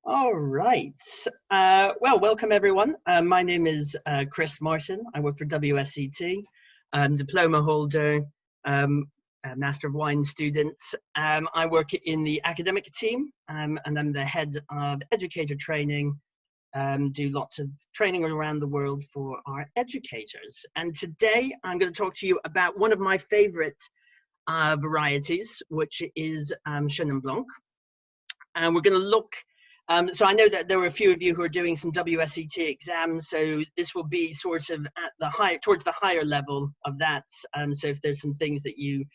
All right. Well, welcome everyone. My name is Chris Martin. I work for WSET. I'm diploma holder, a Master of Wine student. I work in the academic team, and I'm the head of educator training. Do lots of training around the world for our educators. And today I'm going to talk to you about one of my favorite varieties, which is Chenin Blanc. And we're going to look. So I know that there were a few of you who are doing some WSET exams, so this will be sort of at the towards the higher level of that. So if there's some things that you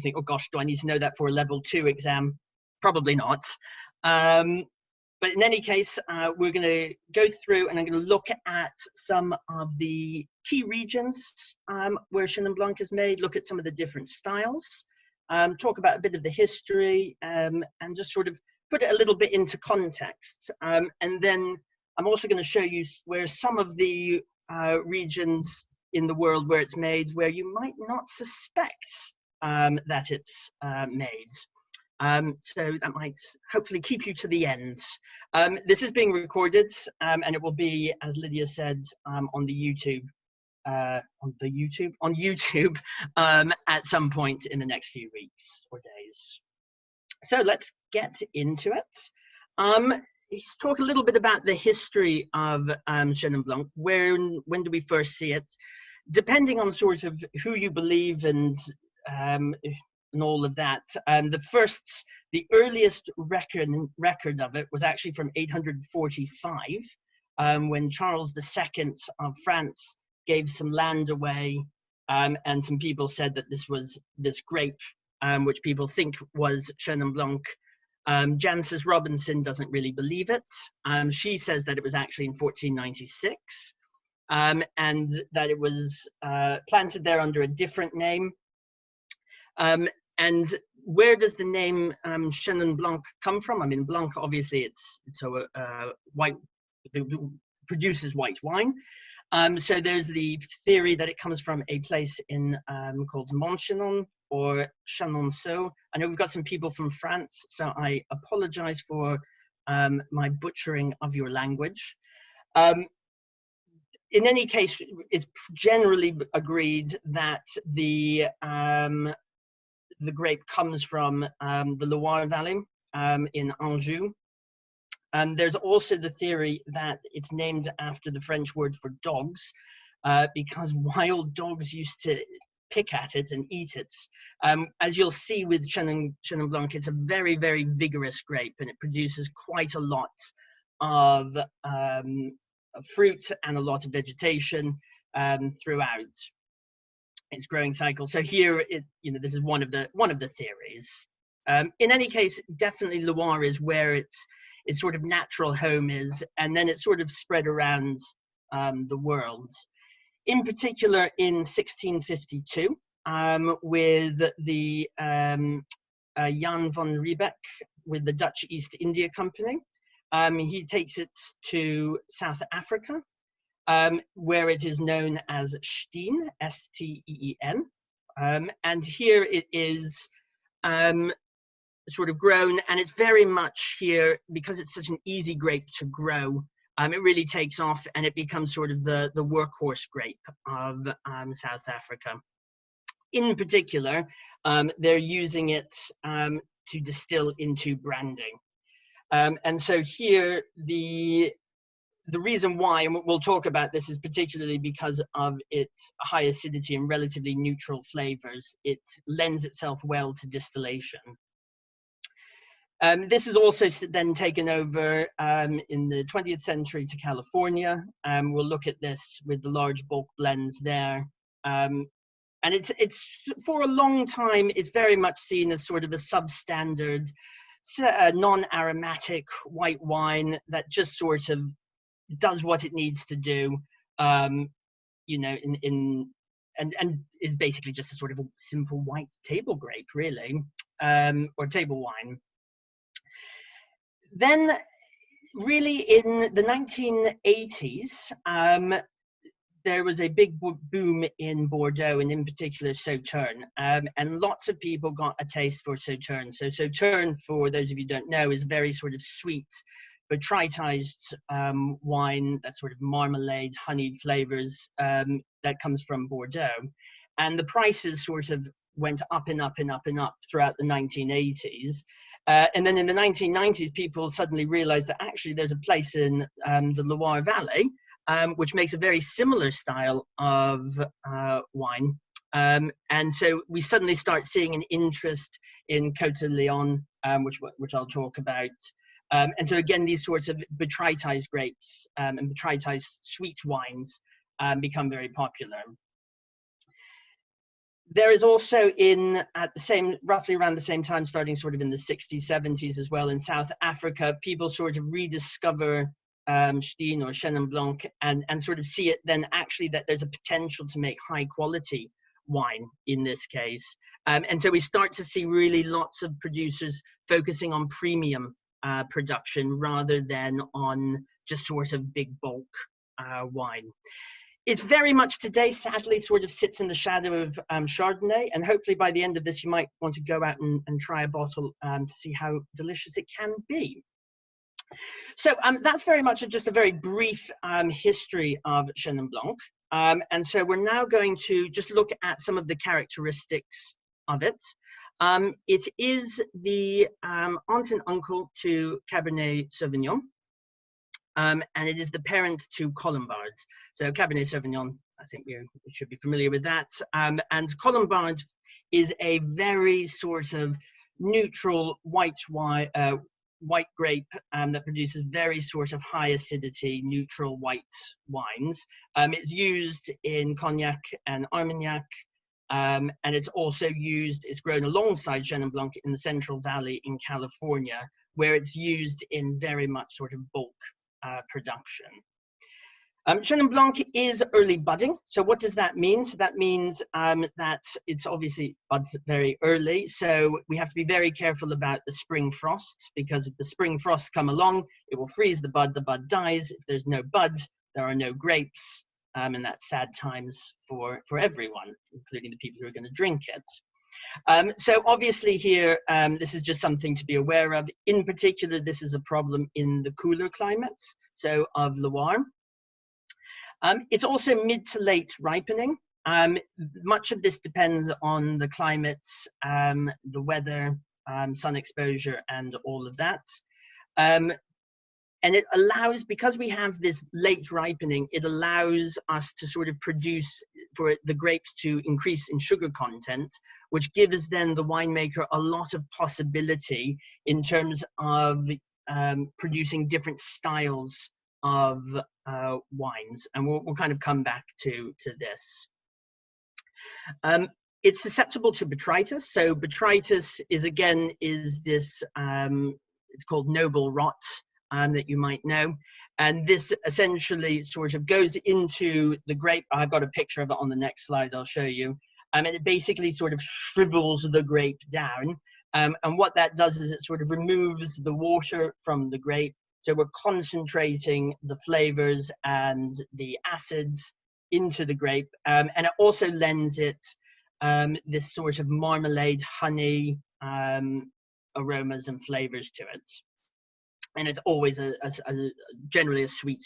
think, oh gosh, do I need to know that for a level 2 exam? Probably not. But in any case, we're going to go through and I'm going to look at some of the key regions where Chenin Blanc is made, look at some of the different styles, talk about a bit of the history, and just sort of put it a little bit into context. And then I'm also going to show you where some of the regions in the world where it's made, where you might not suspect that it's made. So that might hopefully keep you to the end. This is being recorded and it will be, as Lydia said, on YouTube at some point in the next few weeks or days. So let's get into it. Talk a little bit about the history of Chenin Blanc. When do we first see it? Depending on sort of who you believe and all of that. The earliest record of it was actually from 845, when Charles II of France gave some land away, and some people said that this was this grape, which people think was Chenin Blanc. Jancis Robinson doesn't really believe it. She says that it was actually in 1496, and that it was planted there under a different name. And where does the name Chenin Blanc come from? I mean, Blanc, obviously, it's a white, it produces white wine. So there's the theory that it comes from a place in called Montchenon or Chenonceau. I know we've got some people from France, so I apologize for my butchering of your language. In any case, it's generally agreed that the grape comes from the Loire Valley in Anjou. There's also the theory that it's named after the French word for dogs, because wild dogs used to pick at it and eat it. As you'll see with Chenin Blanc, it's a very, very vigorous grape, and it produces quite a lot of fruit and a lot of vegetation throughout its growing cycle. So here, this is one of the theories. In any case, definitely Loire is where its sort of natural home is, and then it sort of spread around the world. In particular, in 1652, with the Jan van Riebeck with the Dutch East India Company, he takes it to South Africa, where it is known as Steen, S-T-E-E-N, and here it is sort of grown, and it's very much here, because it's such an easy grape to grow, it really takes off, and it becomes sort of the workhorse grape of South Africa. In particular, they're using it to distill into branding. And so here, the reason why, and we'll talk about this, is particularly because of its high acidity and relatively neutral flavors. It lends itself well to distillation. This is also then taken over in the 20th century to California. We'll look at this with the large bulk blends there. And it's for a long time, it's very much seen as sort of a substandard, non-aromatic white wine that just sort of does what it needs to do, and is basically just a sort of a simple white table grape, really, or table wine. Then, really, in the 1980s, there was a big boom in Bordeaux, and in particular Sauterne, and lots of people got a taste for Sauterne. So Sauterne, for those of you who don't know, is very sort of sweet, botrytized wine, that sort of marmalade, honeyed flavors that comes from Bordeaux. And the prices sort of went up and up and up and up throughout the 1980s. And then in the 1990s, people suddenly realized that actually there's a place in the Loire Valley which makes a very similar style of wine. And so we suddenly start seeing an interest in Côte de Leon, which I'll talk about. And so again, these sorts of botrytized grapes and botrytized sweet wines become very popular. There is also roughly around the same time, starting sort of in the 60s, 70s as well, in South Africa, people sort of rediscover Chenin or Chenin Blanc and sort of see it then actually that there's a potential to make high quality wine in this case. And so we start to see really lots of producers focusing on premium production rather than on just sort of big bulk wine. It's very much today, sadly, sort of sits in the shadow of Chardonnay, and hopefully by the end of this, you might want to go out and try a bottle to see how delicious it can be. So that's very much just a very brief history of Chenin Blanc. And so we're now going to just look at some of the characteristics of it. It is the aunt and uncle to Cabernet Sauvignon. And it is the parent to Colombard. So Cabernet Sauvignon, I think we should be familiar with that. And Colombard is a very sort of neutral white grape that produces very sort of high acidity, neutral white wines. It's used in Cognac and Armagnac, and it's also used, it's grown alongside Chenin Blanc in the Central Valley in California, where it's used in very much sort of bulk production. Chenin Blanc is early budding. So what does that mean? So that means that it's obviously buds very early. So we have to be very careful about the spring frosts, because if the spring frosts come along, it will freeze the bud dies. If there's no buds, there are no grapes. And that's sad times for everyone, including the people who are going to drink it. So obviously here, this is just something to be aware of. In particular, this is a problem in the cooler climates, so of Loire. It's also mid to late ripening. Much of this depends on the climate, the weather, sun exposure, and all of that. And it allows, because we have this late ripening, it allows us to sort of produce, for the grapes to increase in sugar content, which gives then the winemaker a lot of possibility in terms of producing different styles of wines. And we'll kind of come back to this. It's susceptible to botrytis. So botrytis is this, it's called noble rot, that you might know. And this essentially sort of goes into the grape. I've got a picture of it on the next slide I'll show you. And it basically sort of shrivels the grape down. And what that does is it sort of removes the water from the grape. So we're concentrating the flavors and the acids into the grape. And it also lends it this sort of marmalade, honey aromas and flavors to it. And it's always generally a sweet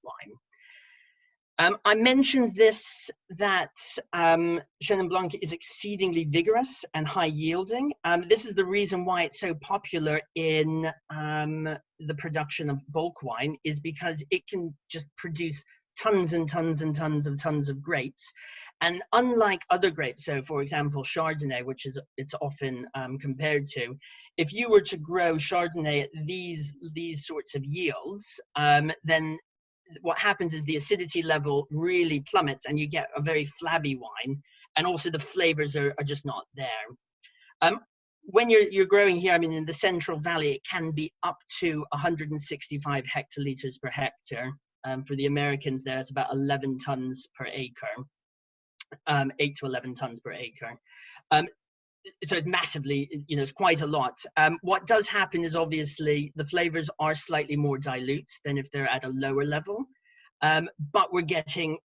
wine. I mentioned that Chenin Blanc is exceedingly vigorous and high yielding. This is the reason why it's so popular in the production of bulk wine, is because it can just produce tons and tons and tons of grapes. And unlike other grapes, so for example, Chardonnay, which is it's often compared to, if you were to grow Chardonnay at these sorts of yields, then what happens is the acidity level really plummets and you get a very flabby wine, and also the flavors are just not there. When you're growing here, I mean, in the Central Valley, it can be up to 165 hectoliters per hectare. For the Americans there, it's about 11 tons per acre, 8 to 11 tons per acre. So it's massively, it's quite a lot. What does happen is obviously the flavors are slightly more dilute than if they're at a lower level, but we're getting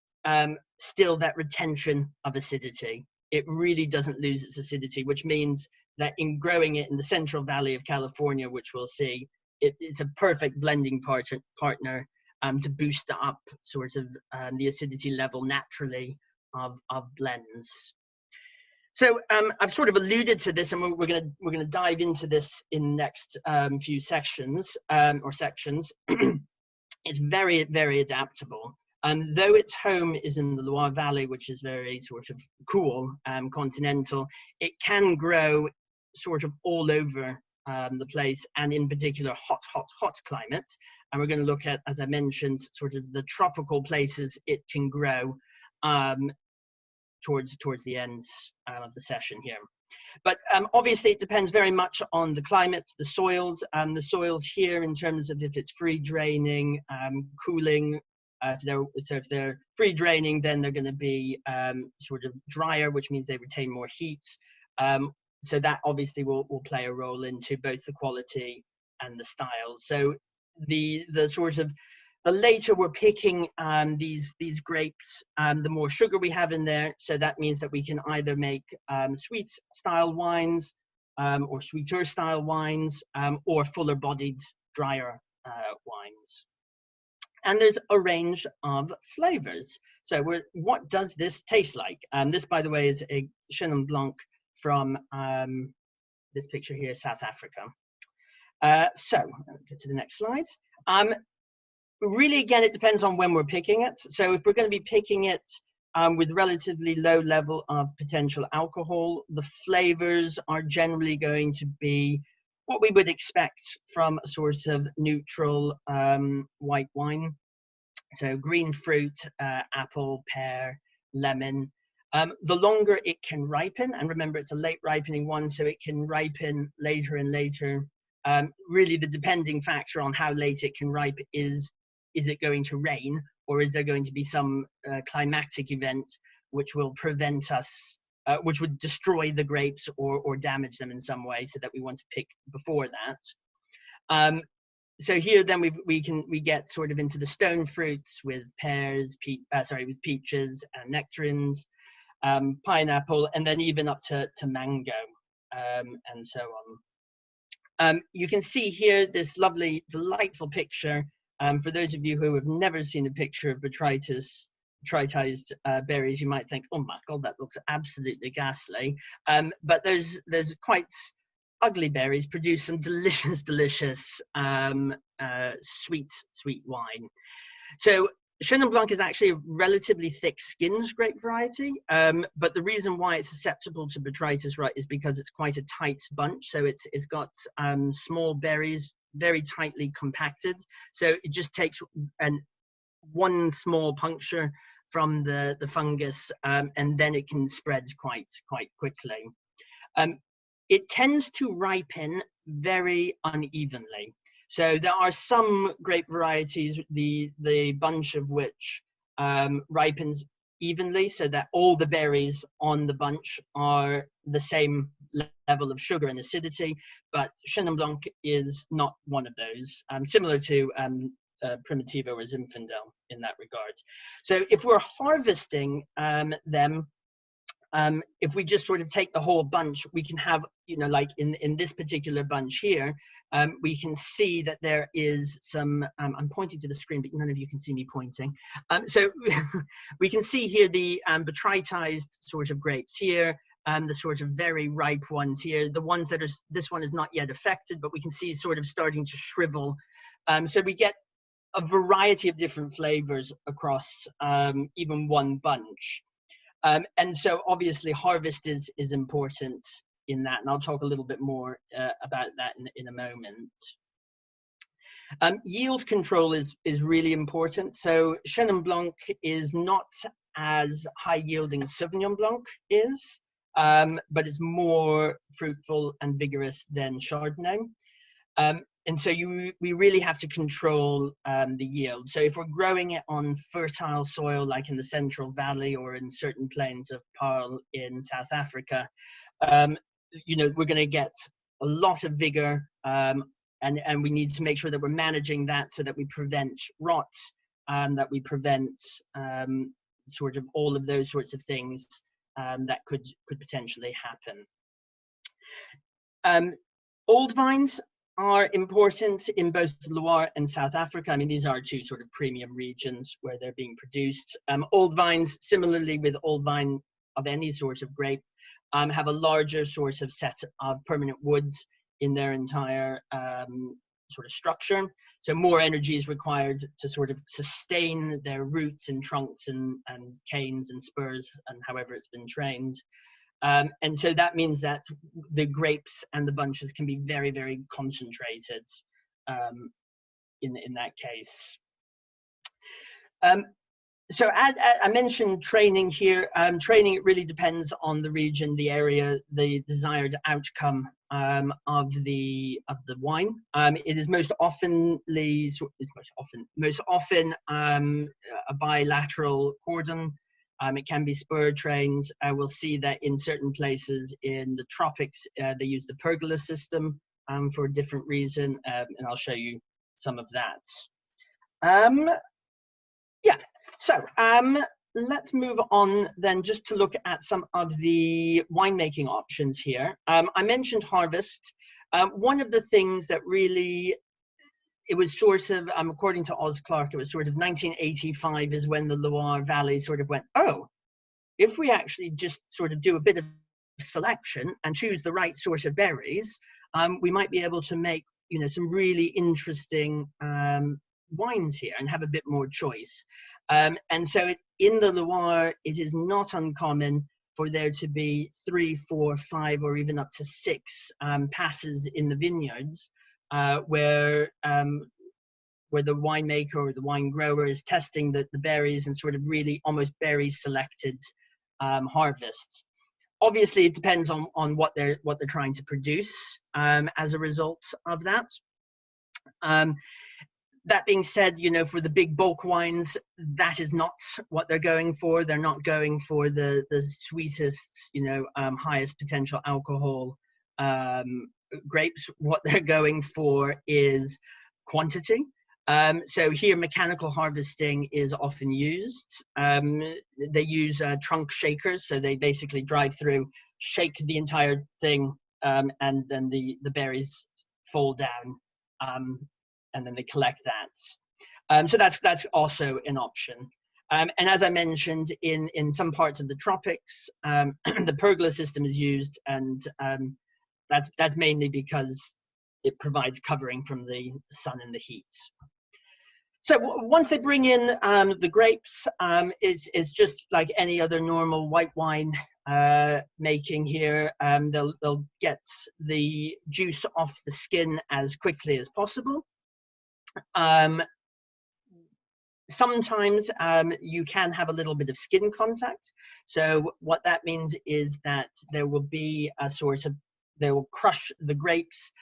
still that retention of acidity. It really doesn't lose its acidity, which means that in growing it in the Central Valley of California, which we'll see, it's a perfect blending partner to boost up sort of the acidity level naturally of blends. So I've sort of alluded to this, and we're gonna dive into this in the next few sections or sections. It's very, very adaptable. Though its home is in the Loire Valley, which is very sort of cool, continental, it can grow sort of all over the place, and in particular hot climates. And we're going to look at, as I mentioned, sort of the tropical places it can grow towards the ends of the session here. But obviously it depends very much on the climates, the soils here in terms of if it's free draining, cooling. If they're free draining, then they're going to be sort of drier, which means they retain more heat. So that obviously will play a role into both the quality and the style. So the sort of the later we're picking these grapes, the more sugar we have in there. So that means that we can either make sweet style wines or sweeter style wines or fuller bodied, drier wines. And there's a range of flavors. So what does this taste like? This, by the way, is a Chenin Blanc from this picture here, South Africa. So I'll get to the next slide. Really, again, it depends on when we're picking it. So if we're going to be picking it with relatively low level of potential alcohol, the flavors are generally going to be what we would expect from a sort of neutral white wine. So green fruit, apple, pear, lemon. The longer it can ripen, and remember it's a late ripening one, so it can ripen later and later. Really the depending factor on how late it can ripe is it going to rain, or is there going to be some climactic event which will prevent us, which would destroy the grapes or damage them in some way, so that we want to pick before that. So here then we get sort of into the stone fruits with pears, with peaches and nectarines, pineapple, and then even up to mango and so on. You can see here this lovely, delightful picture. For those of you who have never seen a picture of botrytized berries, you might think, oh my God, that looks absolutely ghastly. But there's quite ugly berries produce some delicious sweet wine. So Chenin Blanc is actually a relatively thick-skinned grape variety, but the reason why it's susceptible to botrytis, right, is because it's quite a tight bunch. So it's got small berries, very tightly compacted. So it just takes one small puncture from the fungus, and then it can spread quite quickly. It tends to ripen very unevenly. So there are some grape varieties, the bunch of which ripens evenly, so that all the berries on the bunch are the same level of sugar and acidity, but Chenin Blanc is not one of those, similar to Primitivo or Zinfandel in that regard. So if we're harvesting them, if we just sort of take the whole bunch, we can have, like in this particular bunch here, we can see that there is some, I'm pointing to the screen, but none of you can see me pointing. So we can see here the botrytized sort of grapes here, the sort of very ripe ones here, the ones that are, this one is not yet affected, but we can see sort of starting to shrivel. So we get a variety of different flavors across even one bunch. And so obviously harvest is important in that, and I'll talk a little bit more about that in a moment. Yield control is really important. So Chenin Blanc is not as high yielding as Sauvignon Blanc is, but it's more fruitful and vigorous than Chardonnay. And so we really have to control the yield. So if we're growing it on fertile soil, like in the Central Valley or in certain plains of Paarl in South Africa, we're going to get a lot of vigor, and we need to make sure that we're managing that so that we prevent rot, that we prevent sort of all of those sorts of things that could potentially happen. Old vines are important in both Loire and South Africa. I mean, these are two sort of premium regions where they're being produced. Old vines, similarly with old vine of any sort of grape, have a larger sort of set of permanent woods in their entire sort of structure. So more energy is required to sort of sustain their roots and trunks and canes and spurs and however it's been trained. And so that means that the grapes and the bunches can be very, very concentrated in that case. So I mentioned training here. Training, it really depends on the region, the area, the desired outcome of the wine. It is most often a bilateral cordon. It can be spur trained. We'll see that in certain places in the tropics, they use the pergola system for a different reason, and I'll show you some of that. Yeah, so let's move on then just to look at some of the winemaking options here. I mentioned harvest. One of the things that really, it was sort of, according to Oz Clarke, it was sort of 1985 is when the Loire Valley sort of went, oh, if we actually just sort of do a bit of selection and choose the right sort of berries, we might be able to make, you know, some really interesting wines here and have a bit more choice. And so in the Loire, it is not uncommon for there to be 3, 4, 5, or even up to 6 passes in the vineyards where the winemaker or the wine grower is testing the berries and sort of really almost berry selected harvests. Obviously, it depends on what they're trying to produce as a result of that. That being said, you know, for the big bulk wines, that is not what they're going for. They're not going for the sweetest, you know, highest potential alcohol grapes. What they're going for is quantity. So here, mechanical harvesting is often used. They use trunk shakers, so they basically drive through, shake the entire thing, and then the berries fall down, and then they collect that. So that's also an option. And as I mentioned, in some parts of the tropics, the pergola system is used, and that's mainly because it provides covering from the sun and the heat. So once they bring in the grapes, it's just like any other normal white wine making here. They'll get the juice off the skin as quickly as possible. Sometimes you can have a little bit of skin contact. So what that means is that there will be a sort of, they will crush the grapes,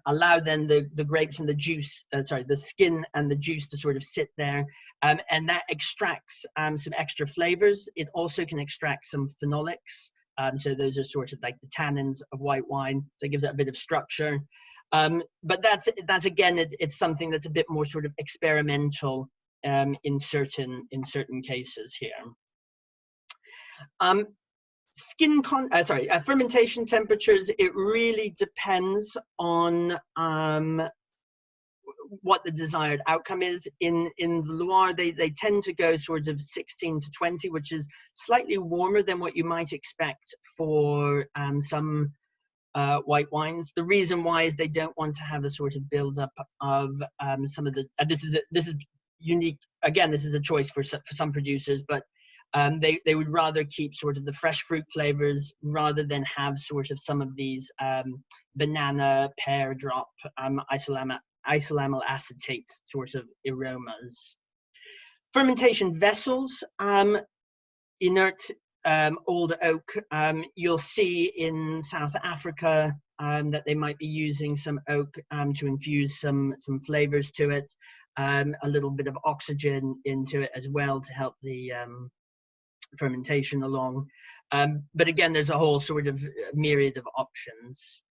allow then the grapes and the juice, the skin and the juice to sort of sit there, and that extracts some extra flavors. It also can extract some phenolics. So those are sort of like the tannins of white wine. So it gives it a bit of structure. But that's again, it's something that's a bit more sort of experimental in certain cases here. Fermentation temperatures, it really depends on what the desired outcome is. In the Loire, they tend to go sort of 16 to 20, which is slightly warmer than what you might expect for some white wines. The reason why is they don't want to have a sort of buildup of some of the. This is unique. Again, this is a choice for some producers, but they would rather keep sort of the fresh fruit flavors rather than have sort of some of these banana, pear drop, isoamyl acetate sort of aromas. Fermentation vessels, inert old oak. You'll see in South Africa that they might be using some oak to infuse some flavors to it, a little bit of oxygen into it as well to help the fermentation along. But again, there's a whole sort of myriad of options.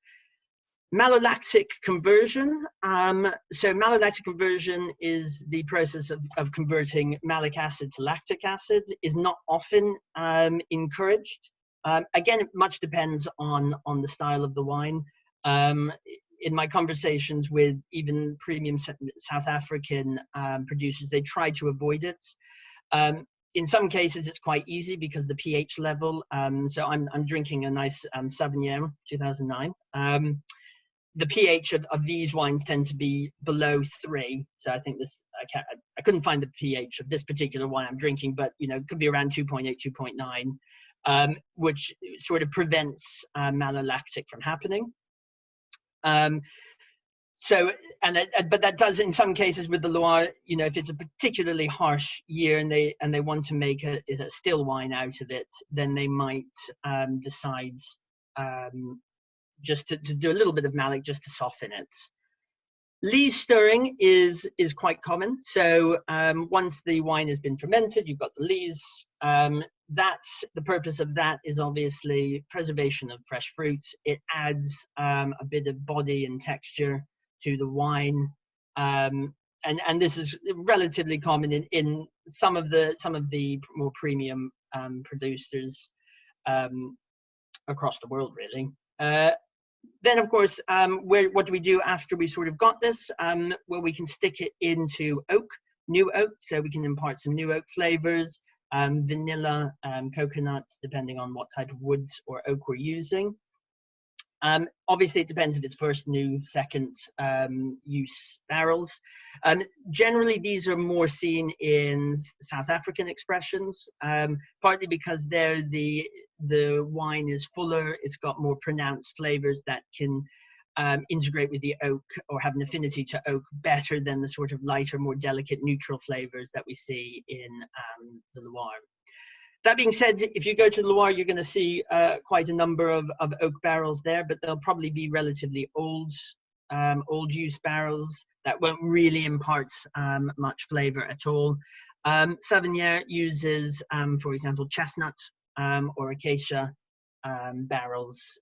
Malolactic conversion. So malolactic conversion is the process of converting malic acid to lactic acid, is not often encouraged. Again, it much depends on the style of the wine. In my conversations with even premium South African producers, they try to avoid it. In some cases, it's quite easy because the pH level. So I'm drinking a nice Sauvignon 2009. The pH of these wines tend to be below 3. So I think this, I couldn't find the pH of this particular wine I'm drinking, but you know, it could be around 2.8, 2.9, which sort of prevents malolactic from happening. But that does, in some cases with the Loire, you know, if it's a particularly harsh year and they want to make a still wine out of it, then they might decide just to do a little bit of malic just to soften it. Lees stirring is quite common. So once the wine has been fermented, you've got the lees. That's the purpose of that is obviously preservation of fresh fruit. It adds a bit of body and texture to the wine, and this is relatively common in some of the more premium producers across the world, really. Then, of course, what do we do after we sort of got this? Well, we can stick it into oak, new oak, so we can impart some new oak flavors, vanilla, coconut, depending on what type of woods or oak we're using. Obviously, it depends if it's first, new, second use barrels. Generally, these are more seen in South African expressions, partly because there the wine is fuller, it's got more pronounced flavors that can integrate with the oak or have an affinity to oak better than the sort of lighter, more delicate, neutral flavors that we see in the Loire. That being said, if you go to Loire, you're going to see quite a number of oak barrels there, but they'll probably be relatively old use barrels that won't really impart much flavor at all. Sauvignon uses, for example, chestnut or acacia barrels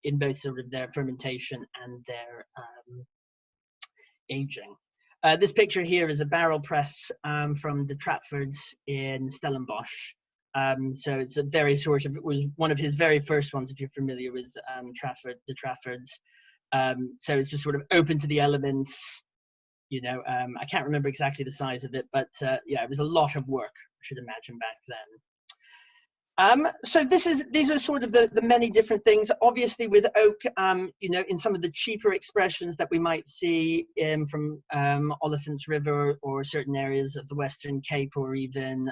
in both sort of their fermentation and their aging. This picture here is a barrel press from the Trafford's in Stellenbosch. So it's a very sort of, it was one of his very first ones, if you're familiar with the Traffords. So it's just sort of open to the elements, you know. I can't remember exactly the size of it, but yeah, it was a lot of work, I should imagine, back then. So these are sort of the many different things. Obviously with oak, you know, in some of the cheaper expressions that we might see from Oliphant's River or certain areas of the Western Cape or even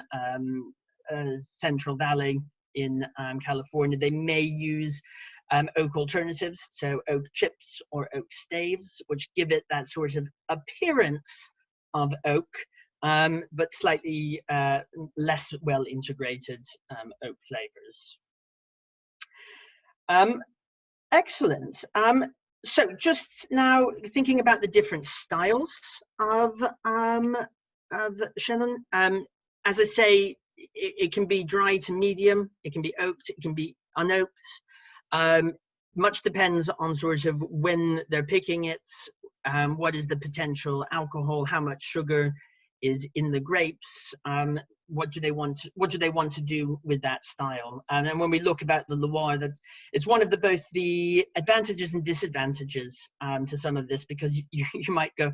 Central Valley in California, they may use oak alternatives, so oak chips or oak staves, which give it that sort of appearance of oak, but slightly less well integrated oak flavors. Excellent. So just now thinking about the different styles of Chenin, as I say, it can be dry to medium, it can be oaked, it can be unoaked. Much depends on sort of when they're picking it, what is the potential alcohol, how much sugar is in the grapes, what do they want to do with that style. And when we look about the Loire, it's one of both the advantages and disadvantages to some of this, because you might go,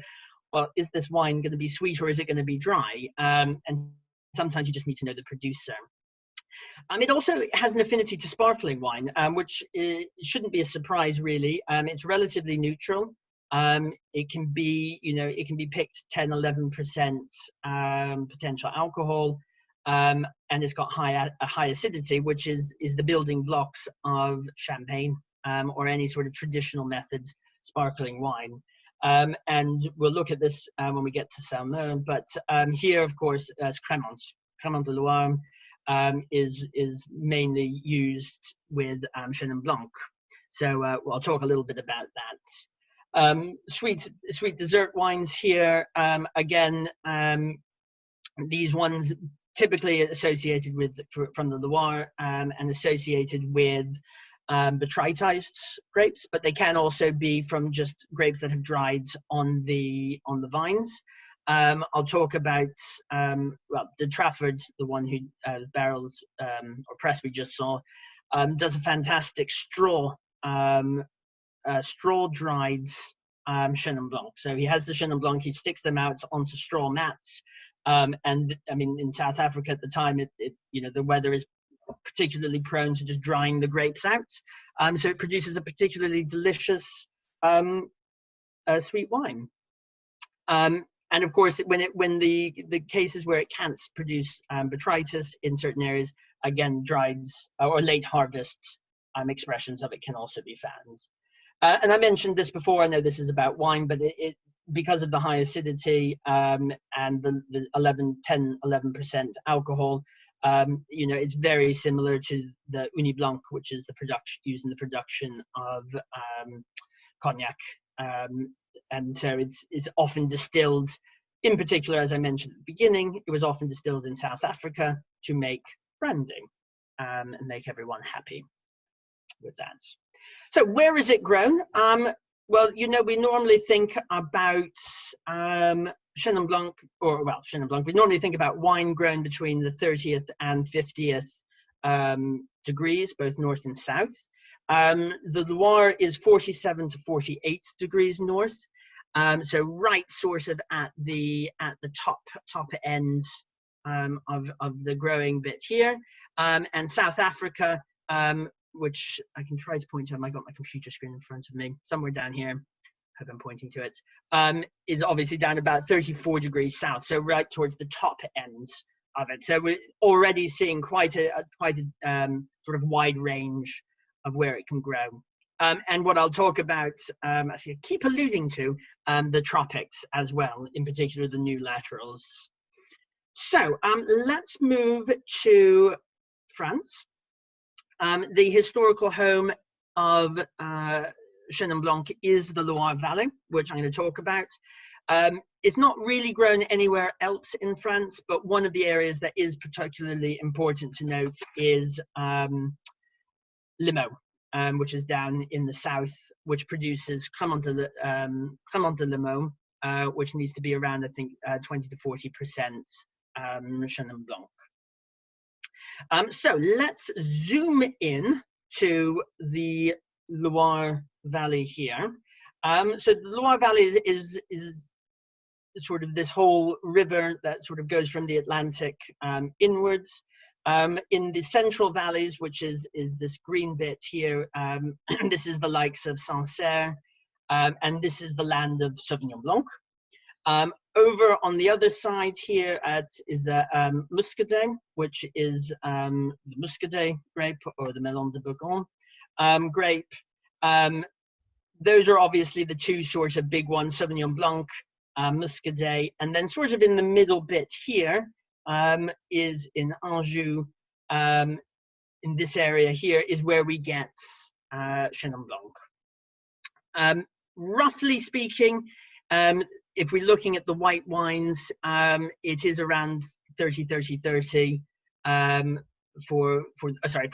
well, is this wine going to be sweet or is it going to be dry? And sometimes you just need to know the producer. It also has an affinity to sparkling wine, which shouldn't be a surprise, really. It's relatively neutral. It can be, you know, it can be picked 10, 11% potential alcohol, and it's got a high acidity, which is the building blocks of champagne or any sort of traditional method sparkling wine. And we'll look at this when we get to Saumur, but here, of course, as Cremant de Loire is mainly used with Chenin Blanc. So I'll talk a little bit about that. Sweet dessert wines here, again, these ones typically associated with from the Loire and associated with botrytized grapes, but they can also be from just grapes that have dried on the vines. I'll talk about well, the Trafford's, the one who barrels or press we just saw, does a fantastic straw dried Chenin Blanc. So he has the Chenin Blanc, he sticks them out onto straw mats, and I mean, in South Africa at the time, you know, the weather is particularly prone to just drying the grapes out, so it produces a particularly delicious sweet wine. And of course, when the cases where it can't produce botrytis in certain areas, again, dried or late harvests expressions of it can also be found. And I mentioned this before. I know this is about wine, but because of the high acidity and the 10-11% alcohol, you know, it's very similar to the Uni Blanc, which is the production used in the production of cognac. And so it's often distilled, in particular, as I mentioned at the beginning, it was often distilled in South Africa to make brandy and make everyone happy with that. So where is it grown? Well, you know, we normally think about Chenin Blanc, or well, Chenin Blanc, we normally think about wine grown between the 30th and 50th degrees, both north and south. The Loire is 47 to 48 degrees north, so right sort of at the top end of the growing bit here, and South Africa, which I can try to point to. I got my computer screen in front of me, somewhere down here. Hope I'm pointing to it. Is obviously down about 34 degrees south, so right towards the top end of it. So we're already seeing quite a sort of wide range of where it can grow. And what I'll talk about, actually I keep alluding to, the tropics as well, in particular the new laterals. So let's move to France. The historical home of Chenin Blanc is the Loire Valley, which I'm going to talk about. It's not really grown anywhere else in France, but one of the areas that is particularly important to note is Limoux, which is down in the south, which produces Cremant de Limoux, which needs to be around, I think, 20 to 40% Chenin Blanc. So let's zoom in to the Loire Valley here. So the Loire Valley is sort of this whole river that sort of goes from the Atlantic inwards. In the central valleys, which is this green bit here, this is the likes of Sancerre, and this is the land of Sauvignon Blanc. Over on the other side here is the Muscadet, which is the Muscadet grape, or the Melon de Bourgogne grape. Those are obviously the two sort of big ones, Sauvignon Blanc, Muscadet, and then sort of in the middle bit here is in Anjou, in this area here is where we get Chenin Blanc. Roughly speaking, if we're looking at the white wines, it is around 30-30-30 for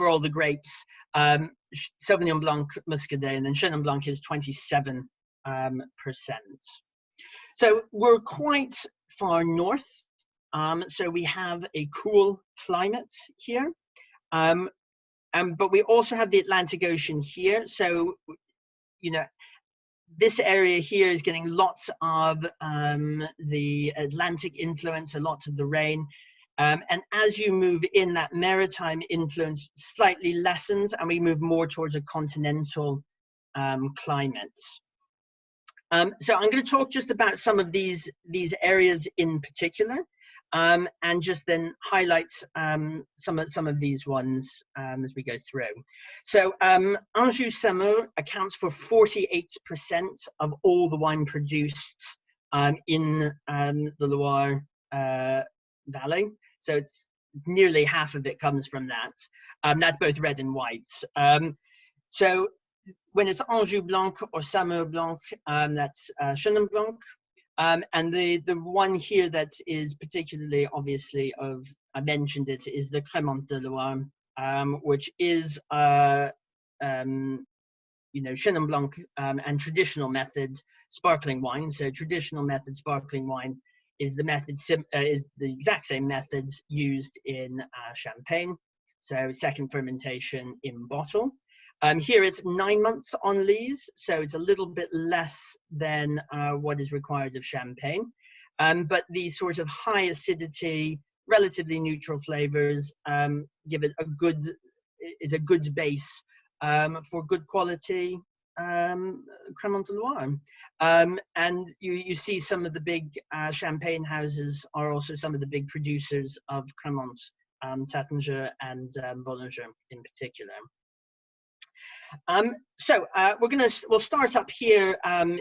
all the grapes. Sauvignon Blanc, Muscadet, and then Chenin Blanc is 27%. So we're quite far north. So we have a cool climate here, but we also have the Atlantic Ocean here. So, you know, this area here is getting lots of the Atlantic influence and lots of the rain. And as you move in, that maritime influence slightly lessens, and we move more towards a continental climate. So I'm going to talk just about some of these areas in particular, and just then highlight some of these ones as we go through. So Anjou-Saumur accounts for 48% of all the wine produced in the Loire Valley. So it's nearly half of it comes from that. That's both red and white. So when it's Anjou Blanc or Saumur Blanc, that's Chenin Blanc. And the one here that is particularly obviously I mentioned it, is the Cremant de Loire, which is a you know, Chenin Blanc and traditional methods sparkling wine. So traditional method sparkling wine is the method is the exact same methods used in champagne. So second fermentation in bottle. Here it's 9 months on lees, so it's a little bit less than what is required of champagne. But these sort of high acidity, relatively neutral flavors give it a good base for good quality Cremant de Loire. And you see some of the big champagne houses are also some of the big producers of Cremant, Taittinger and Bollinger in particular. So we'll start up here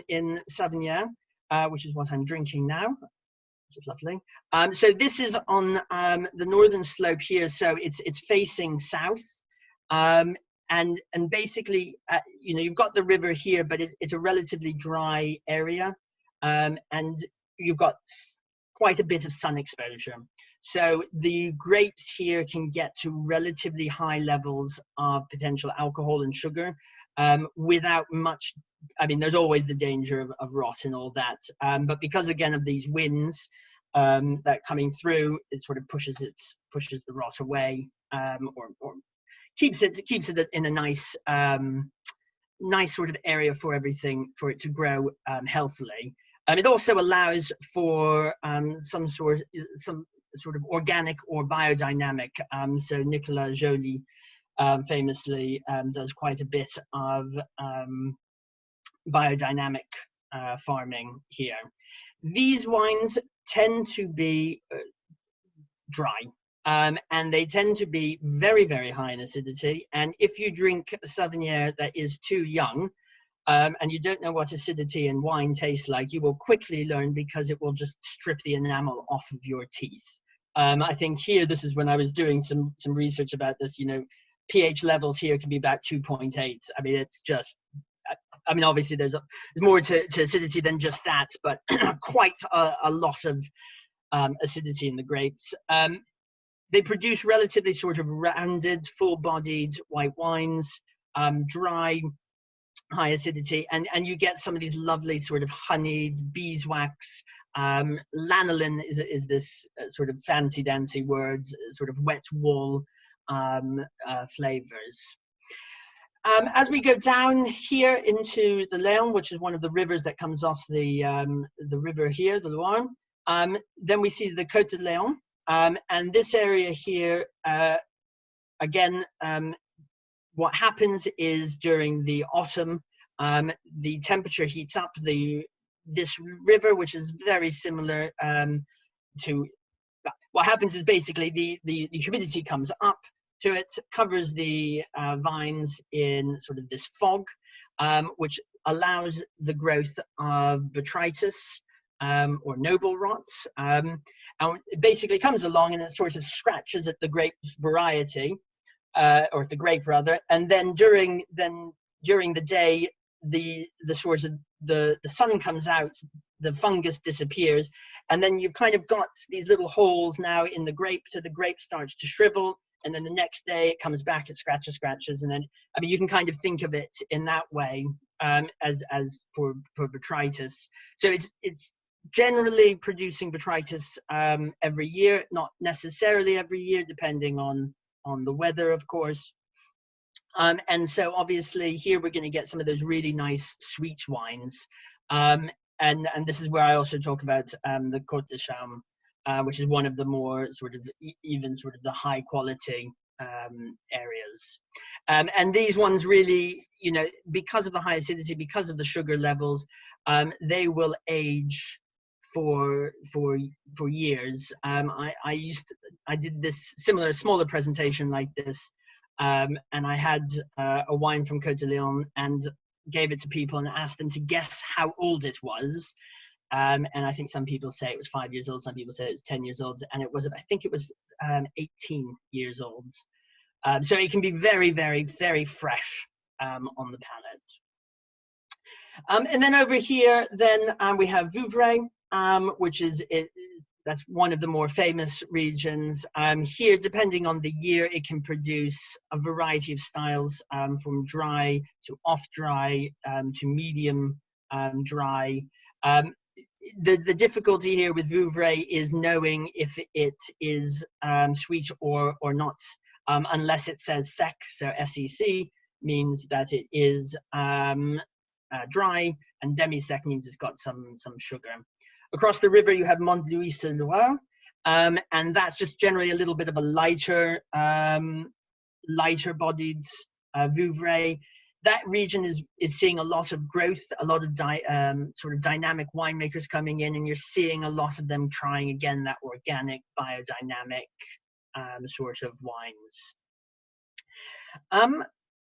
in Savennières, which is what I'm drinking now, which is lovely. So this is on the northern slope here, so it's facing south. And basically, you know, you've got the river here, but it's a relatively dry area, and you've got quite a bit of sun exposure. So the grapes here can get to relatively high levels of potential alcohol and sugar without much. I mean, there's always the danger of rot and all that, but because again of these winds that coming through, it sort of pushes the rot away, or keeps it in a nice sort of area for it to grow healthily. It also allows for some sort of organic or biodynamic. So Nicolas Joly famously does quite a bit of biodynamic farming here. These wines tend to be dry. And they tend to be very, very high in acidity. And if you drink a Savennières that is too young, and you don't know what acidity in wine tastes like, you will quickly learn because it will just strip the enamel off of your teeth. I think here, this is when I was doing some research about this, you know, pH levels here can be about 2.8. I mean, it's just, I mean, obviously there's more to acidity than just that, but quite a lot of acidity in the grapes. They produce relatively sort of rounded, full-bodied white wines, dry, high acidity, and you get some of these lovely sort of honeyed beeswax. Lanolin is this sort of fancy-dancy word, sort of wet wool flavors. As we go down here into the Léon, which is one of the rivers that comes off the river here, the Loire, then we see the Côte de Léon. And this area here, again, what happens is during the autumn, the temperature heats up. This river, which is very similar to what happens, is basically the humidity comes up to it, covers the vines in sort of this fog, which allows the growth of botrytis, or noble rots, and it basically comes along and it sort of scratches at the grape variety, or the grape rather, and then during the day, the sort of the sun comes out, the fungus disappears, and then you've kind of got these little holes now in the grape, so the grape starts to shrivel, and then the next day it comes back, it scratches, and then, I mean, you can kind of think of it in that way, as for botrytis. So it's generally producing botrytis every year, not necessarily every year, depending on the weather, of course. And so obviously here we're going to get some of those really nice sweet wines. And this is where I also talk about the Côte de Chaume, which is one of the more sort of even sort of the high quality areas. And these ones really, you know, because of the high acidity, because of the sugar levels, they will age for years. I did this smaller presentation like this, and I had a wine from Côte de Léon and gave it to people and asked them to guess how old it was. And I think some people say it was 5 years old, some people say it was 10 years old, and it was, I think it was 18 years old. So it can be very, very, very fresh on the palate. And then over here, then we have Vouvray, which is that's one of the more famous regions. Here, depending on the year, it can produce a variety of styles, from dry to off-dry to medium dry. The difficulty here with Vouvray is knowing if it is sweet or not, unless it says sec, so SEC means that it is dry, and demi-sec means it's got some sugar. Across the river, you have Mont-Louis-sur-Loire, and that's just generally a little bit of a lighter bodied Vouvray. That region is seeing a lot of growth, a lot of sort of dynamic winemakers coming in, and you're seeing a lot of them trying again that organic, biodynamic sort of wines.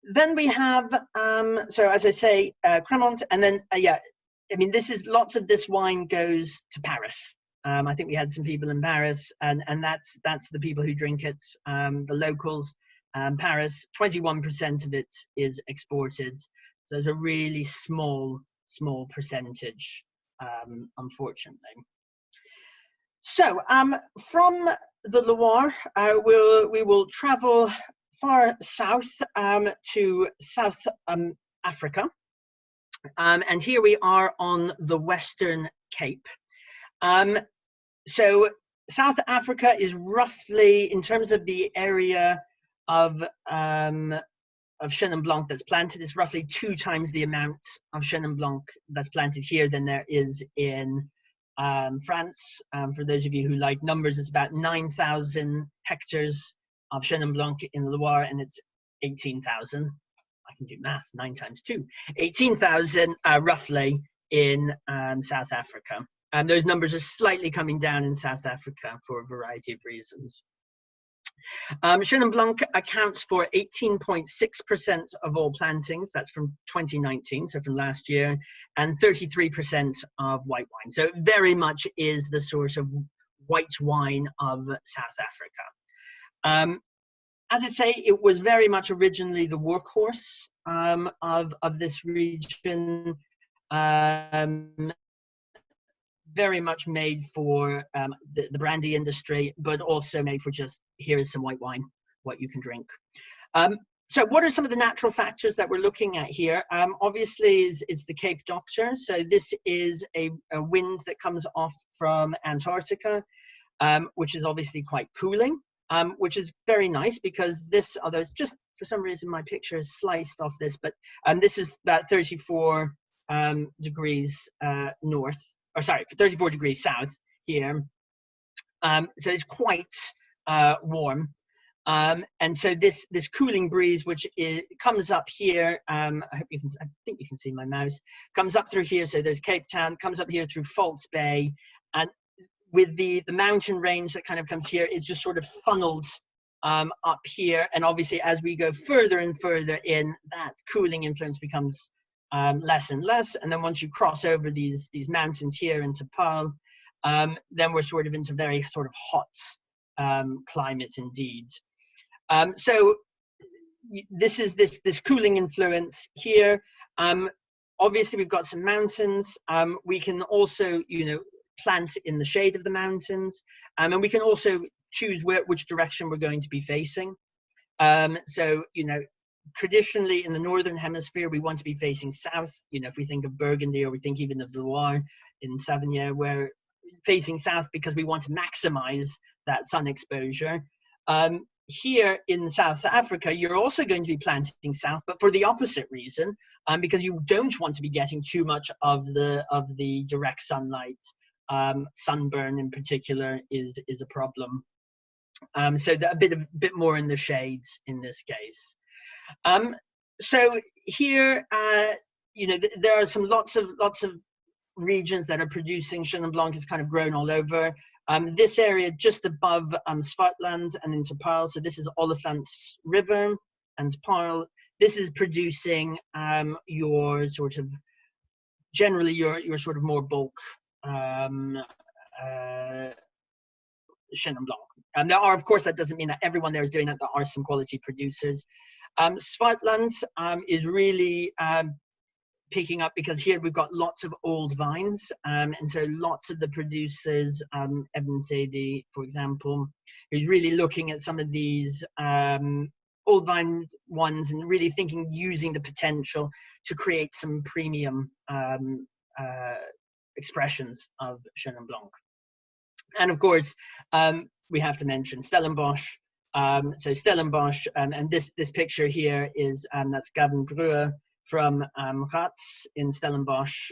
Then we have, so as I say, Cremant, and then yeah, I mean, lots of this wine goes to Paris. I think we had some people in Paris, and that's the people who drink it, the locals. Paris, 21% of it is exported, so it's a really small percentage, unfortunately. So from the Loire, we will travel far south to South Africa, and here we are on the Western Cape. So South Africa is roughly, in terms of the area of Chenin Blanc that's planted, is roughly 2 times the amount of Chenin Blanc that's planted here than there is in France. For those of you who like numbers, it's about 9,000 hectares of Chenin Blanc in the Loire, and it's 18,000. I can do math, 9 times 2. 18,000 roughly in South Africa. And those numbers are slightly coming down in South Africa for a variety of reasons. Chenin Blanc accounts for 18.6% of all plantings. That's from 2019, so from last year, and 33% of white wine. So it very much is the sort of white wine of South Africa. As I say, it was very much originally the workhorse of this region. Very much made for the brandy industry, but also made for just, here is some white wine, what you can drink. So what are some of the natural factors that we're looking at here? Obviously, is the Cape Doctor. So this is a wind that comes off from Antarctica, which is obviously quite cooling, which is very nice because this, although it's just, for some reason, my picture is sliced off this, but this is about 34 degrees north. Or sorry, 34 degrees south here. So it's quite warm. And so this cooling breeze, which comes up here, I think you can see my mouse, comes up through here. So there's Cape Town, comes up here through False Bay. And with the mountain range that kind of comes here, it's just sort of funneled up here. And obviously, as we go further and further in, that cooling influence becomes less and less, and then once you cross over these mountains here into Paarl, then we're sort of into very sort of hot climate indeed. So this is this cooling influence here. Obviously, we've got some mountains. We can also, plant in the shade of the mountains, and we can also choose which direction we're going to be facing. So traditionally in the northern hemisphere, we want to be facing south. If we think of Burgundy, or we think even of the Loire in Savennières, we're facing south because we want to maximize that sun exposure. Here in South Africa, you're also going to be planting south, but for the opposite reason, because you don't want to be getting too much of the direct sunlight. Sunburn in particular is a problem. So a bit more in the shades in this case. So here, there are lots of regions that are producing Chenin Blanc. Is kind of grown all over. This area just above Swartland and into Paarl. So this is Olifants River and Paarl. This is producing your sort of generally your sort of more bulk Chenin Blanc. And there are, of course, that doesn't mean that everyone there is doing that. There are some quality producers. Swartland is really picking up because here we've got lots of old vines, and so lots of the producers, Evan Sadie, for example, who's really looking at some of these old vine ones and really thinking using the potential to create some premium expressions of Chenin Blanc. And of course, we have to mention Stellenbosch. So Stellenbosch, and this picture here is that's Gavin Brewer from Rats in Stellenbosch.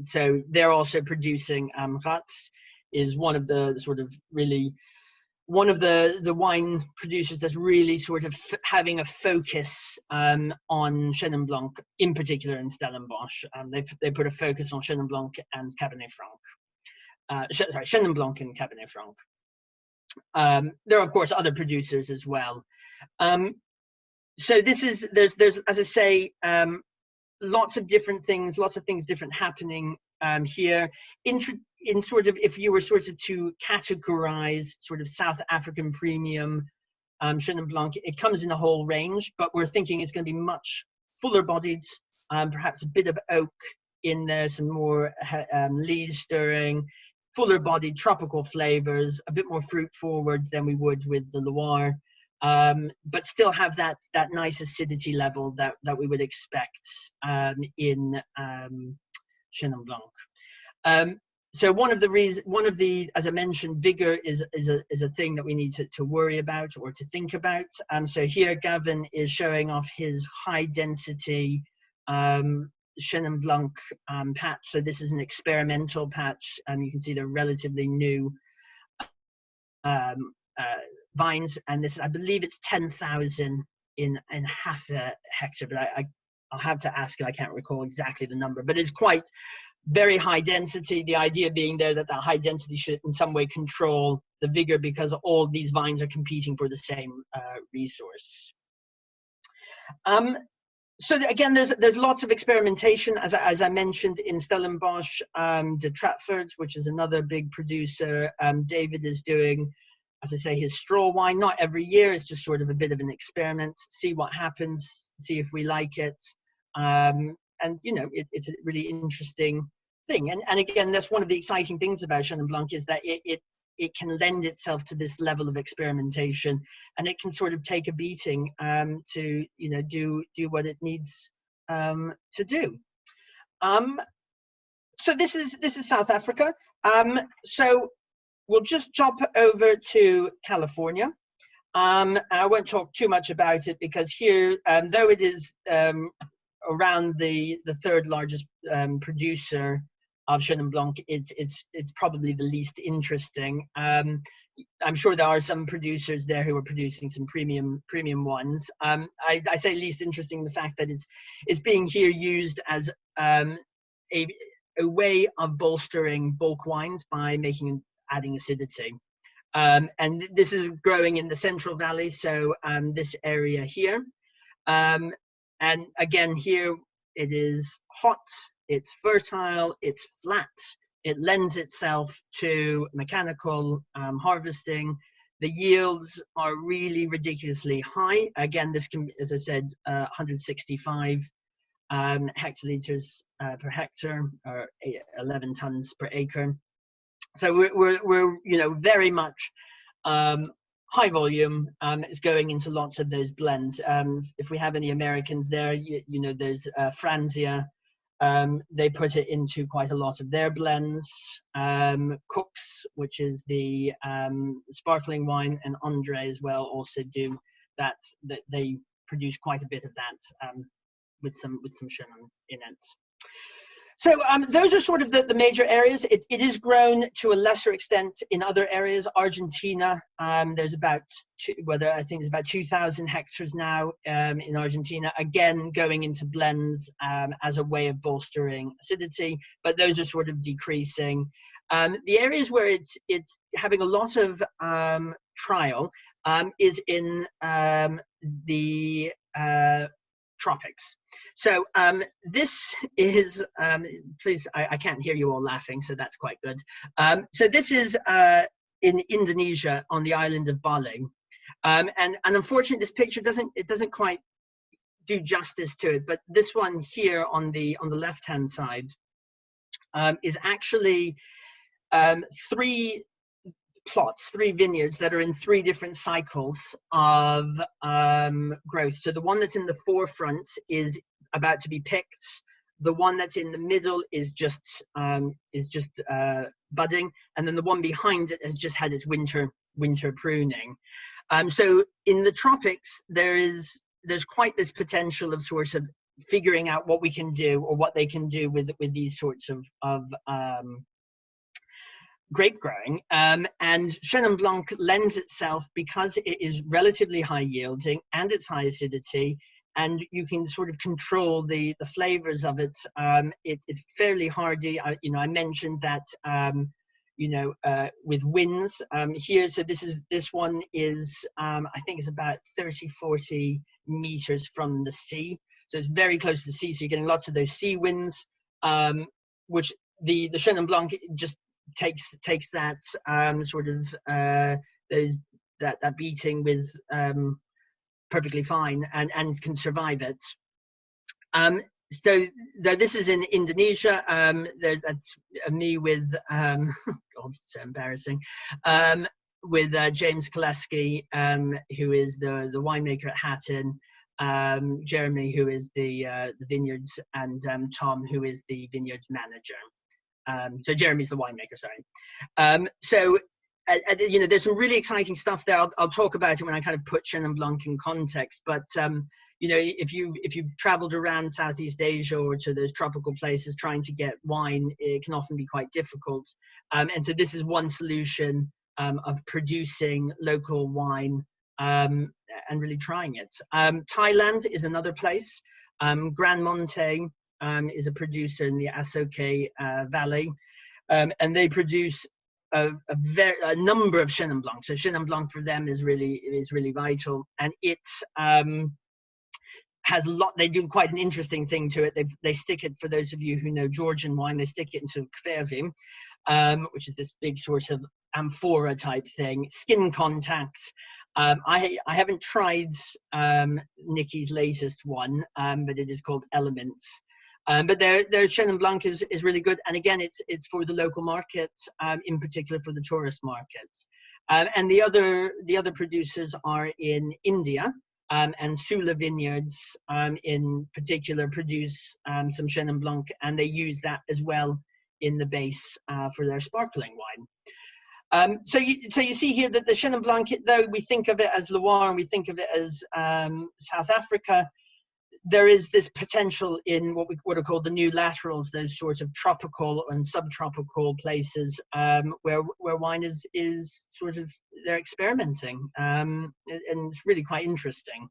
So they're also producing Rats is one of the sort of really one of the wine producers that's really sort of having a focus on Chenin Blanc, in particular in Stellenbosch. They put a focus on Chenin Blanc and Cabernet Franc. Sorry, Chenin Blanc and Cabernet Franc. There are of course other producers as well. So this is there's as I say, lots of different things, different happening here. In sort of, if you were sort of to categorize sort of South African premium Chenin Blanc, it comes in a whole range, but we're thinking it's going to be much fuller bodied, perhaps a bit of oak in there, some more lees stirring, fuller bodied tropical flavors, a bit more fruit forwards than we would with the Loire, but still have that nice acidity level that we would expect in Chenin Blanc. So one of the, as I mentioned, vigor is a thing that we need to worry about or to think about. So here Gavin is showing off his high density Chenin Blanc patch. So this is an experimental patch. You can see they're relatively new vines, and this, I believe it's 10,000 in half a hectare, but I'll have to ask, and I can't recall exactly the number, but it's quite very high density. The idea being there that high density should in some way control the vigor, because all these vines are competing for the same resource. So again, there's lots of experimentation, as I mentioned, in Stellenbosch, de Tratford, which is another big producer. David is doing, as I say, his straw wine, not every year. It's just sort of a bit of an experiment, see what happens, see if we like it. And you know, it's a really interesting thing. And again, that's one of the exciting things about Chenin Blanc, is that it can lend itself to this level of experimentation, and it can sort of take a beating to, you know, do what it needs to do. So this is South Africa. So we'll just jump over to California. I won't talk too much about it, because here, though it is around the third largest producer of Chenin Blanc, it's probably the least interesting. I'm sure there are some producers there who are producing some premium ones. I say least interesting, the fact that it's being here used as a way of bolstering bulk wines by adding acidity. And this is growing in the Central Valley, so this area here. And again, here it is hot, it's fertile, it's flat, it lends itself to mechanical harvesting. The yields are really ridiculously high. Again, this can, as I said, 165 hectoliters per hectare, or 11 tons per acre. So we're you know, very much high volume. Is going into lots of those blends. If we have any Americans there, you know, there's Franzia. They put it into quite a lot of their blends. Cooks, which is the sparkling wine, and Andre as well also do that. They produce quite a bit of that with some Chenin in it. So those are sort of the major areas. It is grown to a lesser extent in other areas. Argentina, there's about I think there's about 2,000 hectares now in Argentina, again going into blends as a way of bolstering acidity, but those are sort of decreasing. The areas where it's having a lot of trial is in the tropics. So this is, please, I can't hear you all laughing, so that's quite good. So this is in Indonesia, on the island of Bali. And unfortunately, this picture doesn't quite do justice to it, but this one here on the left-hand side is actually three vineyards that are in 3 different cycles of growth. So the one that's in the forefront is about to be picked. The one that's in the middle is just budding, and then the one behind it has just had its winter pruning. So in the tropics, there's quite this potential of sort of figuring out what we can do, or what they can do with these sorts of grape growing. And Chenin Blanc lends itself, because it is relatively high yielding and it's high acidity, and you can sort of control the flavors of it. It's fairly hardy. I mentioned that with winds here. So this one is I think it's about 30-40 meters from the sea. So it's very close to the sea. So you're getting lots of those sea winds, which the Chenin Blanc just takes that sort of that beating with perfectly fine, and can survive it. So this is in Indonesia. That's me with God, it's so embarrassing. With James Koleski, who is the winemaker at Hatton, Jeremy, who is the vineyards, and Tom, who is the vineyards manager. So Jeremy's the winemaker, sorry. So there's some really exciting stuff there. I'll talk about it when I kind of put Chenin Blanc in context. But if you've traveled around Southeast Asia or to those tropical places trying to get wine, it can often be quite difficult. And so this is one solution of producing local wine and really trying it. Thailand is another place. Grand Monte is a producer in the Asoke Valley, and they produce a number of Chenin Blanc. So Chenin Blanc for them is really vital, and it has a lot. They do quite an interesting thing to it. They stick it, for those of you who know Georgian wine, they stick it into kvevi, which is this big sort of amphora type thing, skin contact. I haven't tried Nikki's latest one, but it is called Elements. But their Chenin Blanc is really good, and again, it's for the local market, in particular for the tourist market. And the other producers are in India, and Sula Vineyards in particular produce some Chenin Blanc, and they use that as well in the base for their sparkling wine. So you see here that the Chenin Blanc, though we think of it as Loire and we think of it as South Africa, there is this potential in what are called the new laterals, those sorts of tropical and subtropical places where wine is sort of, they're experimenting, and it's really quite interesting.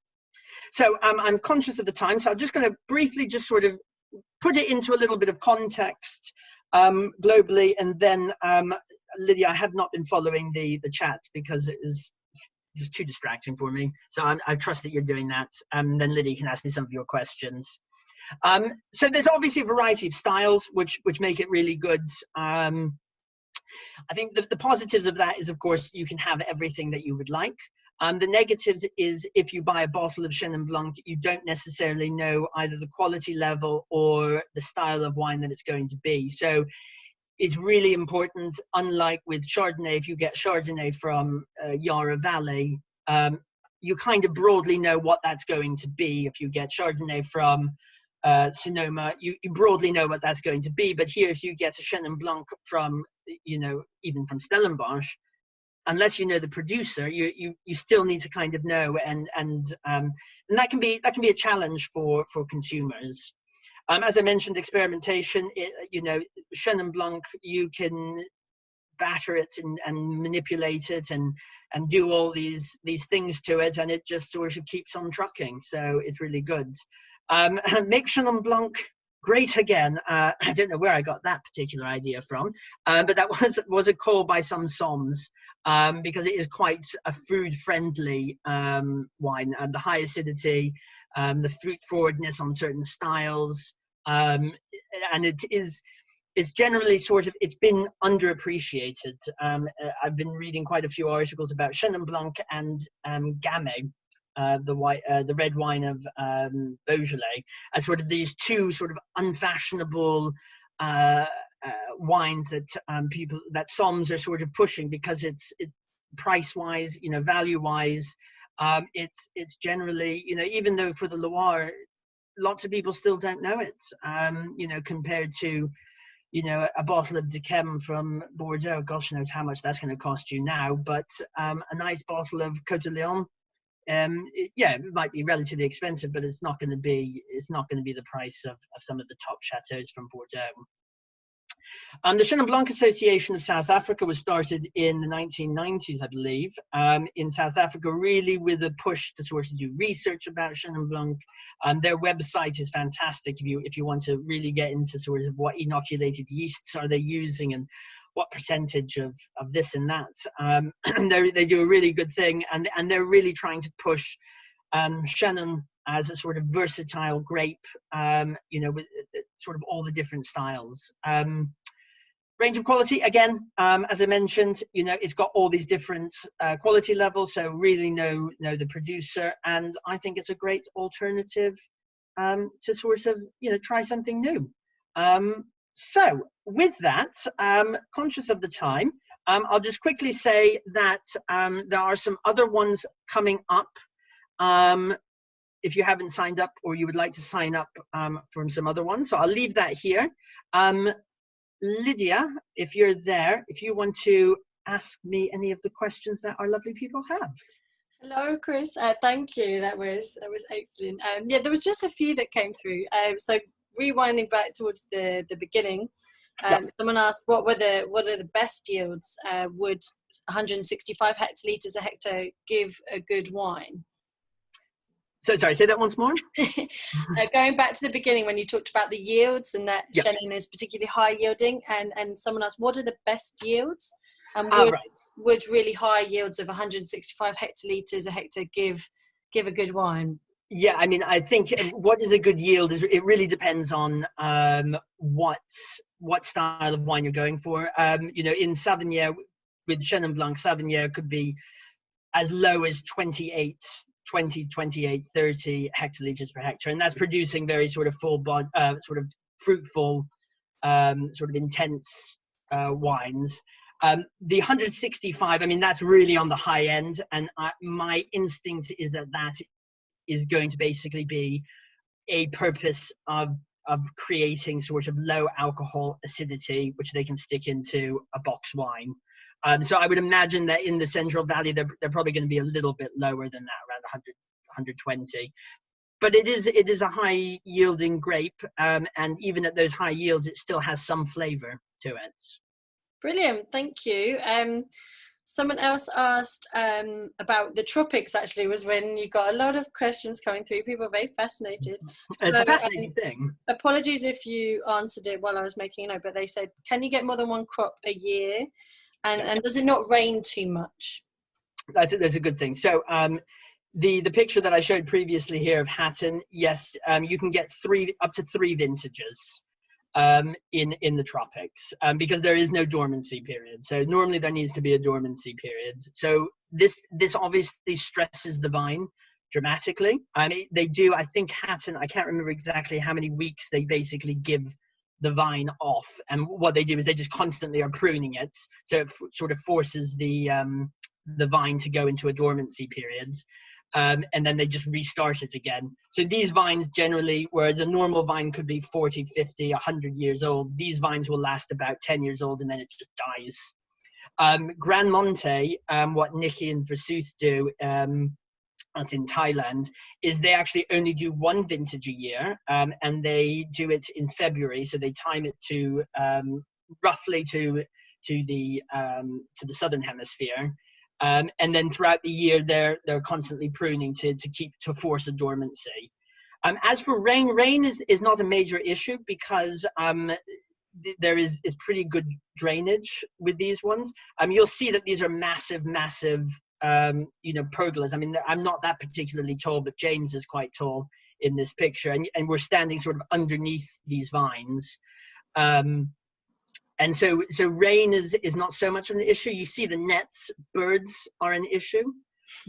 So I'm conscious of the time, so I'm just going to briefly just sort of put it into a little bit of context globally, and then Lydia, I have not been following the chat because it was just too distracting for me. So I trust that you're doing that. Then Lydia can ask me some of your questions. So there's obviously a variety of styles which make it really good. I think the positives of that is, of course, you can have everything that you would like. The negatives is if you buy a bottle of Chenin Blanc, you don't necessarily know either the quality level or the style of wine that it's going to be. So it's really important, unlike with Chardonnay, if you get Chardonnay from Loire Valley, you kind of broadly know what that's going to be. If you get Chardonnay from Sonoma, you broadly know what that's going to be. But here, if you get a Chenin Blanc from, even from Stellenbosch, unless you know the producer, you still need to kind of know, and that can be a challenge for consumers. As I mentioned, experimentation, Chenin Blanc, you can batter it and manipulate it and do all these things to it, and it just sort of keeps on trucking. So it's really good. Make Chenin Blanc great again. I don't know where I got that particular idea from, but that was a call by some Soms, because it is quite a food-friendly wine, and the high acidity, the fruit forwardness on certain styles. And it's generally it's been underappreciated. I've been reading quite a few articles about Chenin Blanc and Gamay, the red wine of Beaujolais, as sort of these two sort of unfashionable wines that Soms are sort of pushing, because it's price wise, value wise, it's generally, even though for the Loire, lots of people still don't know it, compared to, a bottle of Decem from Bordeaux. Gosh knows how much that's going to cost you now, but a nice bottle of Côte de Lion, it might be relatively expensive, but it's not going to be the price of some of the top chateaus from Bordeaux. The Chenin Blanc Association of South Africa was started in the 1990s, I believe, in South Africa, really with a push to sort of do research about Chenin Blanc. Their website is fantastic if you want to really get into sort of what inoculated yeasts are they using and what percentage of this and that. They do a really good thing, and they're really trying to push Chenin as a sort of versatile grape, with sort of all the different styles. Range of quality, again, as I mentioned, it's got all these different quality levels, so really know the producer, and I think it's a great alternative to sort of, try something new. So with that, conscious of the time, I'll just quickly say that there are some other ones coming up. If you haven't signed up or you would like to sign up from some other ones. So I'll leave that here. Lydia, if you're there, if you want to ask me any of the questions that our lovely people have. Hello, Chris. Thank you. That was excellent. There was just a few that came through. So rewinding back towards the beginning, someone asked what are the best yields? Would 165 hectolitres a hectare give a good wine? So sorry, say that once more. Going back to the beginning when you talked about the yields and that Chenin is particularly high yielding, and someone asked what are the best yields, and would really high yields of 165 hectolitres a hectare give a good wine? Yeah, I mean, I think what is a good yield is it really depends on what style of wine you're going for. In Sauvignon with Chenin Blanc, Sauvignon could be as low as 28, 30 hectolitres per hectare, and that's producing very sort of full body, sort of fruitful, sort of intense wines. The 165, I mean, that's really on the high end, and my instinct is that is going to basically be a purpose of creating sort of low alcohol acidity, which they can stick into a box wine. So I would imagine that in the Central Valley, they're probably going to be a little bit lower than that, around 100, 120. But it is a high yielding grape, and even at those high yields, it still has some flavor to it. Brilliant, thank you. Someone else asked about the tropics, actually, was when you got a lot of questions coming through. People are very fascinated. It's a fascinating thing. Apologies if you answered it while I was making a note, but they said, can you get more than one crop a year? And does it not rain too much? That's a good thing. So the picture that I showed previously here of Hatton, yes, you can get up to three vintages in the tropics, because there is no dormancy period. So normally there needs to be a dormancy period. So this obviously stresses the vine dramatically. They do, I think Hatton, I can't remember exactly how many weeks they basically give the vine off, and what they do is they just constantly are pruning it, so it sort of forces the vine to go into a dormancy period, and then they just restart it again. So these vines generally, where the normal vine could be 40, 50, 100 years old, these vines will last about 10 years old and then it just dies. Grand Monte, what Nikki and Versuth do, that's in Thailand, is they actually only do one vintage a year, and they do it in February, so they time it to roughly to the southern hemisphere, and then throughout the year they're constantly pruning to force a dormancy. As for rain is not a major issue, because there is pretty good drainage with these ones. You'll see that these are massive pergolas. I mean, I'm not that particularly tall, but James is quite tall in this picture, and we're standing sort of underneath these vines, and so rain is not so much of an issue. You see the nets, birds are an issue,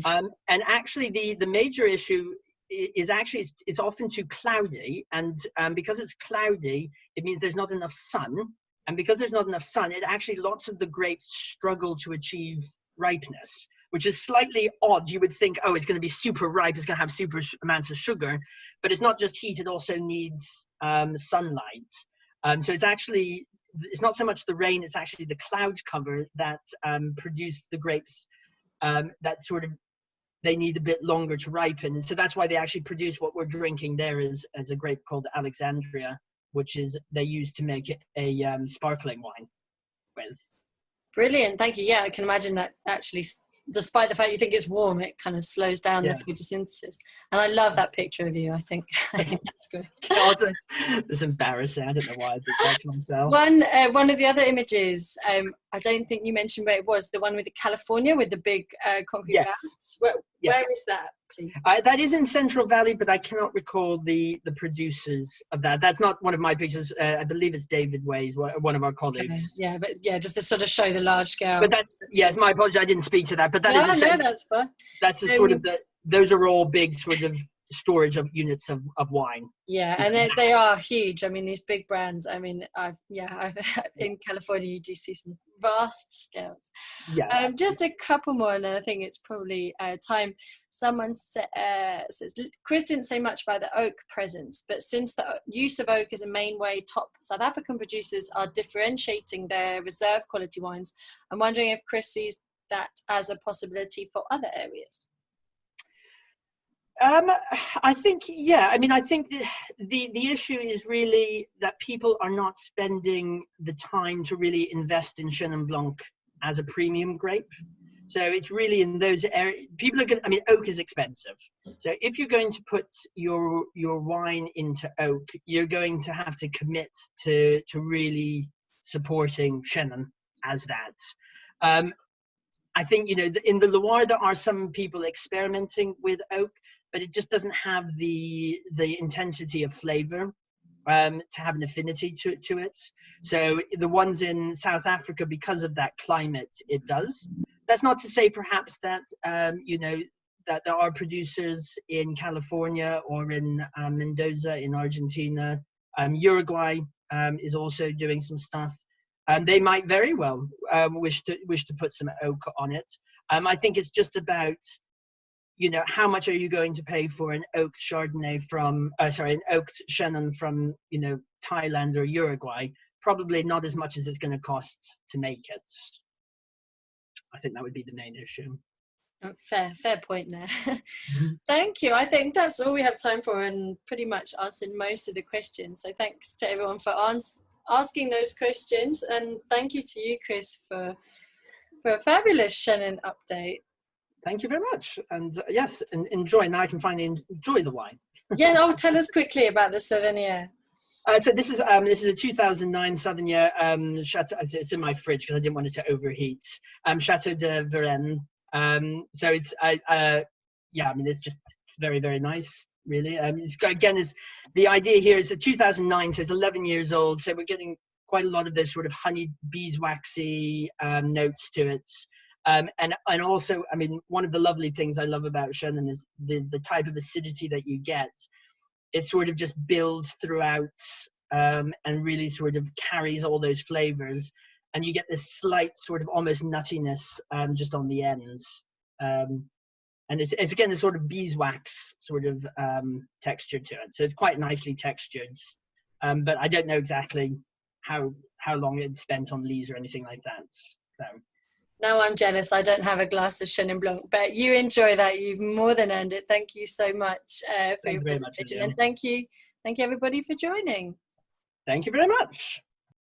And actually the major issue is actually it's often too cloudy, and because it's cloudy, it means there's not enough sun, and because there's not enough sun, it actually lots of the grapes struggle to achieve ripeness, which is slightly odd. You would think, oh, it's going to be super ripe, it's going to have super amounts of sugar, but it's not just heat, it also needs sunlight. So it's not so much the rain, it's actually the clouds cover that produce the grapes that sort of they need a bit longer to ripen. And so that's why they actually produce what we're drinking there as a grape called Alexandria, which is they use to make a sparkling wine with. Brilliant, thank you. Yeah, I can imagine that actually, despite the fact you think it's warm, it kind of slows down the photosynthesis. And I love that picture of you, I think. I think that's good. God, it's embarrassing. I don't know why I did that to myself. One of the other images, I don't think you mentioned where it was, the one with the California with the big concrete vats. Where is that, please? That is in Central Valley, but I cannot recall the producers of that. That's not one of my pictures. I believe it's David Ways, one of our colleagues. Okay. Yeah, but just to sort of show the large scale. But it's my apology, I didn't speak to that. But that's fine. That's the sort of those are all big sort of storage of units of wine. Yeah, and they are huge. I mean, these big brands. I mean, I've in California you do see some vast scales. Yes. Just a couple more, and I think it's probably time. Someone says, Chris didn't say much about the oak presence, but since the use of oak is a main way top South African producers are differentiating their reserve quality wines, I'm wondering if Chris sees that as a possibility for other areas. I think, I mean, I think the issue is really that people are not spending the time to really invest in Chenin Blanc as a premium grape. So it's really in those areas, people are going to, I mean, oak is expensive. So if you're going to put your wine into oak, you're going to have to commit to really supporting Chenin as that. I think, in the Loire, there are some people experimenting with oak, but it just doesn't have the intensity of flavor to have an affinity to it. So the ones in South Africa, because of that climate, it does. That's not to say perhaps that, that there are producers in California or in Mendoza in Argentina. Uruguay is also doing some stuff. They might very well wish to put some oak on it. I think it's just about, how much are you going to pay for an oak Chardonnay an oak Chenin from, Thailand or Uruguay? Probably not as much as it's going to cost to make it. I think that would be the main issue. Fair point there. Thank you. I think that's all we have time for, and pretty much answered most of the questions. So thanks to everyone for asking those questions, and thank you to you, Chris, for a fabulous Chenin update. Thank you very much, and yes, enjoy. Now I can finally enjoy the wine. Tell us quickly about the Sauvignon. So this is a 2009 Sauvignon Chateau. It's in my fridge because I didn't want it to overheat. Chateau de Varennes. So it's it's just very, very nice. Really, the idea here is that 2009, so it's 11 years old. So we're getting quite a lot of those sort of honey beeswaxy notes to it. And also, I mean, one of the lovely things I love about Chenin is the type of acidity that you get. It sort of just builds throughout and really sort of carries all those flavors. And you get this slight sort of almost nuttiness just on the ends. And it's again, this sort of beeswax sort of texture to it. So it's quite nicely textured. But I don't know exactly how long it's spent on lees or anything like that. So. Now I'm jealous. I don't have a glass of Chenin Blanc, but you enjoy that. You've more than earned it. Thank you so much for your presentation. And thank you everybody for joining. Thank you very much.